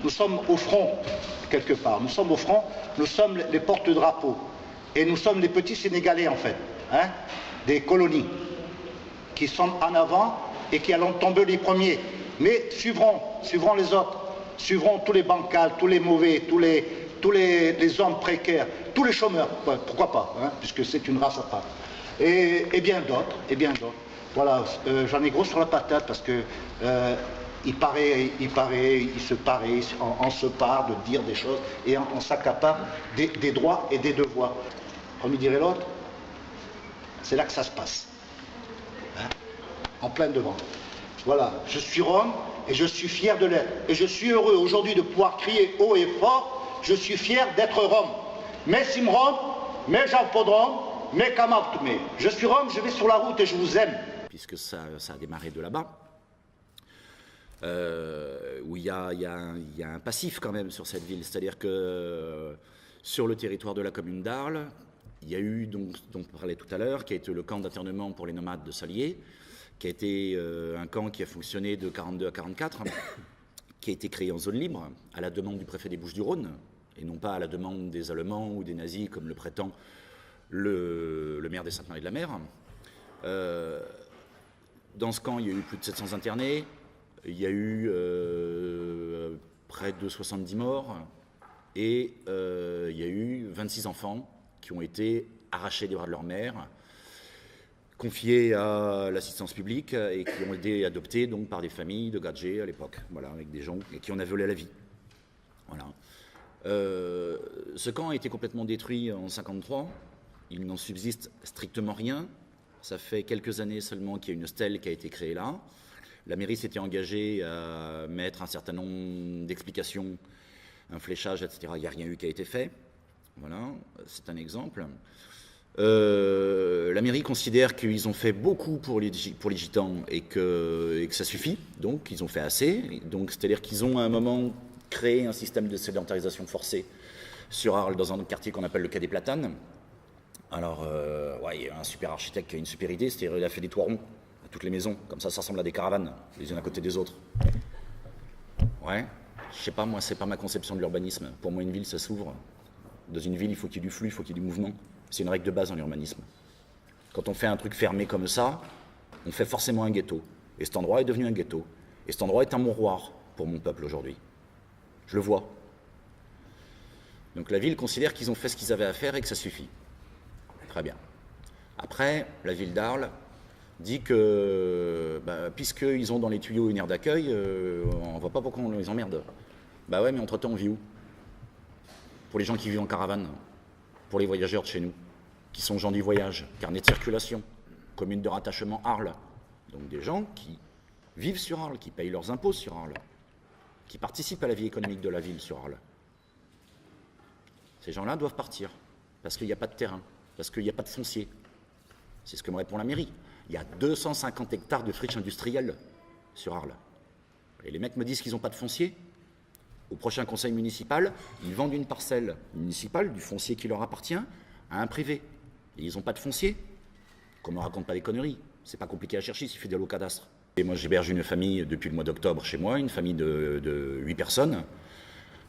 Nous sommes au front, quelque part. Nous sommes au front, nous sommes les porte-drapeaux. Et nous sommes les petits Sénégalais, en fait, hein, des colonies, qui sont en avant et qui allons tomber les premiers. Mais suivront les autres, suivront tous les bancals, tous les mauvais, tous les hommes précaires, tous les chômeurs, pourquoi pas, hein, puisque c'est une race à part. Et bien d'autres, et bien d'autres. Voilà, j'en ai gros sur la patate parce que on se parle de dire des choses et on s'accapare des droits et des devoirs. Comme il dirait l'autre, c'est là que ça se passe. Hein, en plein devant. Voilà, je suis Rome et je suis fier de l'être. Et je suis heureux aujourd'hui de pouvoir crier haut et fort, je suis fier d'être Rome. Mais Simrom, mais Jean Podron, mais Kamartme. Je suis Rome, je vais sur la route et je vous aime. Puisque ça a démarré de là-bas, où il y a un passif quand même sur cette ville. C'est-à-dire que sur le territoire de la commune d'Arles, il y a eu, dont on parlait tout à l'heure, qui a été le camp d'internement pour les nomades de Salier, qui a été un camp qui a fonctionné de 42 à 44, qui a été créé en zone libre, à la demande du préfet des Bouches-du-Rhône, et non pas à la demande des Allemands ou des nazis, comme le prétend le maire des Saintes-Maries-de-la-Mer. Dans ce camp, il y a eu plus de 700 internés, il y a eu près de 70 morts, et il y a eu 26 enfants qui ont été arrachés des bras de leur mère, confiés à l'assistance publique et qui ont été adoptés donc, par des familles de gadgets à l'époque, voilà, avec des gens qui en avaient volé la vie. Voilà. Ce camp a été complètement détruit en 1953, il n'en subsiste strictement rien. Ça fait quelques années seulement qu'il y a une stèle qui a été créée là. La mairie s'était engagée à mettre un certain nombre d'explications, un fléchage, etc. Il n'y a rien eu qui a été fait. Voilà, c'est un exemple. La mairie considère qu'ils ont fait beaucoup pour les gitans et que ça suffit. Donc, ils ont fait assez. Donc, c'est-à-dire qu'ils ont à un moment créé un système de sédentarisation forcée sur Arles, dans un quartier qu'on appelle le Quai des Platanes. Alors, ouais, il y a un super architecte qui a une super idée, c'est-à-dire il a fait des toits ronds à toutes les maisons, comme ça ressemble à des caravanes, les unes à côté des autres. Ouais, je sais pas, moi, c'est pas ma conception de l'urbanisme. Pour moi, une ville, ça s'ouvre. Dans une ville, il faut qu'il y ait du flux, il faut qu'il y ait du mouvement. C'est une règle de base dans l'urbanisme. Quand on fait un truc fermé comme ça, on fait forcément un ghetto. Et cet endroit est devenu un ghetto. Et cet endroit est un mouroir pour mon peuple aujourd'hui. Je le vois. Donc la ville considère qu'ils ont fait ce qu'ils avaient à faire et que ça suffit. Très bien. Après, la ville d'Arles dit que, puisqu'ils ont dans les tuyaux une aire d'accueil, on ne voit pas pourquoi on les emmerde. Bah ouais, mais entre-temps, on vit où? Pour les gens qui vivent en caravane, pour les voyageurs de chez nous, qui sont gens du voyage, carnet de circulation, commune de rattachement Arles. Donc des gens qui vivent sur Arles, qui payent leurs impôts sur Arles, qui participent à la vie économique de la ville sur Arles. Ces gens-là doivent partir, parce qu'il n'y a pas de terrain, parce qu'il n'y a pas de foncier. C'est ce que me répond la mairie. Il y a 250 hectares de friches industrielles sur Arles. Et les mecs me disent qu'ils n'ont pas de foncier. Au prochain conseil municipal, ils vendent une parcelle municipale, du foncier qui leur appartient, à un privé. Et ils n'ont pas de foncier. Qu'on ne me raconte pas des conneries. C'est pas compliqué à chercher, il suffit d'aller au cadastre. Et moi, j'héberge une famille depuis le mois d'octobre chez moi, une famille de 8 personnes,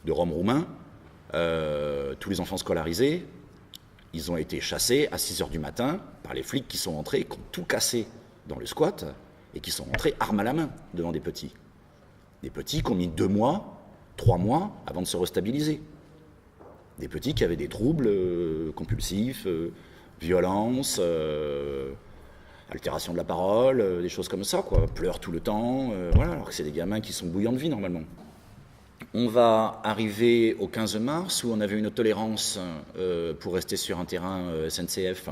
de Roms roumains, tous les enfants scolarisés. Ils ont été chassés à 6h du matin par les flics qui sont entrés, qui ont tout cassé dans le squat et qui sont entrés armes à la main devant des petits. Des petits qui ont mis 2 mois, 3 mois avant de se restabiliser. Des petits qui avaient des troubles compulsifs, violence, altération de la parole, des choses comme ça, quoi. Pleurent tout le temps, voilà, alors que c'est des gamins qui sont bouillants de vie normalement. On va arriver au 15 mars où on avait une tolérance pour rester sur un terrain SNCF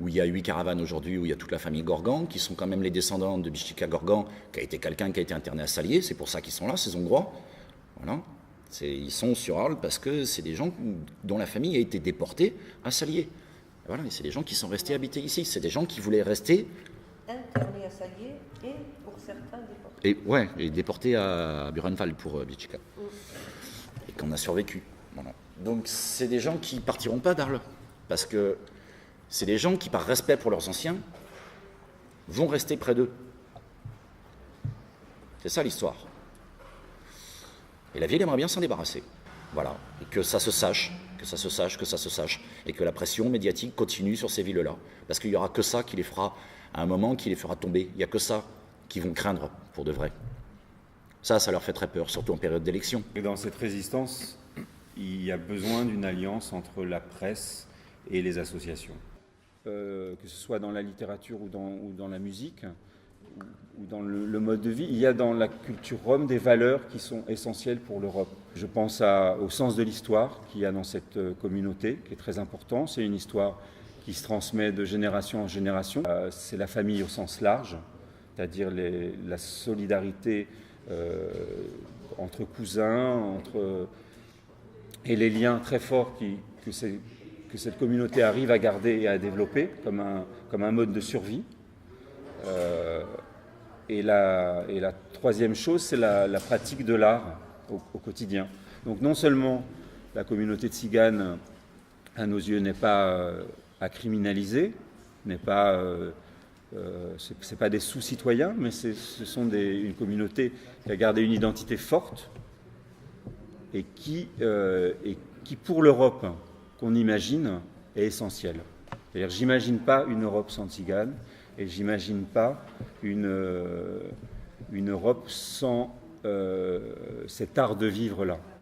où il y a 8 caravanes aujourd'hui, où il y a toute la famille Gorgan, qui sont quand même les descendants de Bichika Gorgan, qui a été quelqu'un qui a été interné à Salier, c'est pour ça qu'ils sont là, ces Hongrois. Voilà. Ils sont sur Arles parce que c'est des gens dont la famille a été déportée à Salier. Voilà, et c'est des gens qui sont restés habités ici, c'est des gens qui voulaient rester... Internés à Salier et pour certains déportés. Et, ouais, et déportés à Buchenwald pour Bichika. Et qu'on a survécu. Voilà. Donc c'est des gens qui partiront pas d'Arles, parce que c'est des gens qui, par respect pour leurs anciens, vont rester près d'eux. C'est ça l'histoire. Et la ville aimerait bien s'en débarrasser. Voilà. Et que ça se sache, que ça se sache, que ça se sache. Et que la pression médiatique continue sur ces villes-là. Parce qu'il n'y aura que ça qui les fera, à un moment, qui les fera tomber. Il n'y a que ça qu'ils vont craindre pour de vrai. Ça leur fait très peur, surtout en période d'élection. Et dans cette résistance, il y a besoin d'une alliance entre la presse et les associations. Que ce soit dans la littérature ou dans la musique, ou dans le mode de vie, il y a dans la culture rome des valeurs qui sont essentielles pour l'Europe. Je pense au sens de l'histoire qu'il y a dans cette communauté, qui est très important. C'est une histoire qui se transmet de génération en génération. C'est la famille au sens large, c'est-à-dire la solidarité entre cousins, et les liens très forts que cette communauté arrive à garder et à développer comme un mode de survie. Et la troisième chose, c'est la pratique de l'art au quotidien. Donc non seulement la communauté tsigane, à nos yeux, n'est pas à criminaliser, c'est pas des sous-citoyens, mais ce sont une communauté qui a gardé une identité forte et qui pour l'Europe qu'on imagine, est essentielle. C'est-à-dire, j'imagine pas une Europe sans tziganes et j'imagine pas une Europe sans cet art de vivre-là.